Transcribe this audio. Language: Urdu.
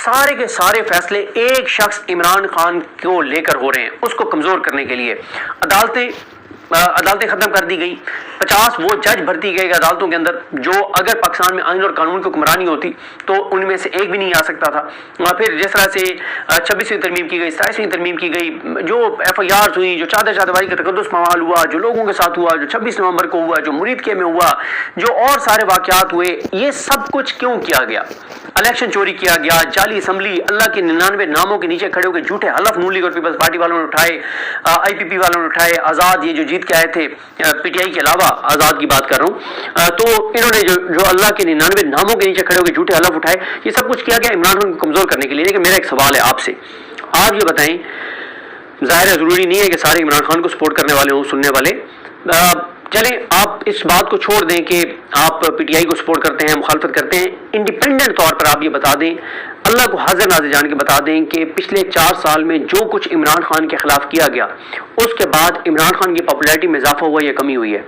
سارے کے سارے فیصلے ایک شخص عمران خان کو لے کر ہو رہے ہیں، اس کو کمزور کرنے کے لیے۔ عدالتیں ختم کر دی گئی، 50 وہ جج بھرتی گئے عدالتوں کے اندر جو اگر پاکستان میں آئین اور قانون کی حکمرانی ہوتی تو ان میں سے ایک بھی نہیں آ سکتا تھا۔ پھر جس طرح سے 26ویں ترمیم کی گئی، 27ویں ترمیم کی گئی، جو FIRs ہوئی، جو چادر چادروائی کا تقدس موال ہوا، جو لوگوں کے ساتھ ہوا، جو 26 نومبر کو ہوا، جو مرید کے میں ہوا، جو اور سارے واقعات ہوئے، یہ سب کچھ کیوں کیا گیا؟ الیکشن چوری کیا گیا، جعلی اسمبلی، اللہ کے 99 ناموں کے نیچے کھڑے ہو کے جھوٹے حلف نون لیگ اور پیپلز پارٹی والوں نے اٹھائے، IPP والوں نے اٹھائے، آزاد یہ جو جیت کے آئے تھے PTI کے علاوہ، آزاد کی بات کر رہا ہوں، تو انہوں نے جو اللہ کے 99 ناموں کے نیچے کھڑے ہو کے جھوٹے حلف اٹھائے، یہ سب کچھ کیا گیا عمران خان کو کمزور کرنے کے لیے۔ لیکن میرا ایک سوال ہے آپ سے، آپ یہ بتائیں، ظاہر ہے ضروری نہیں ہے کہ سارے عمران خان کو سپورٹ کرنے والے ہوں، سننے والے، چلیں آپ اس بات کو چھوڑ دیں کہ آپ PTI کو سپورٹ کرتے ہیں، مخالفت کرتے ہیں، انڈیپینڈنٹ طور پر آپ یہ بتا دیں، اللہ کو حاضر ناظر جان کے بتا دیں کہ پچھلے 4 سال میں جو کچھ عمران خان کے خلاف کیا گیا، اس کے بعد عمران خان کی پاپولیرٹی میں اضافہ ہوا یا کمی ہوئی ہے؟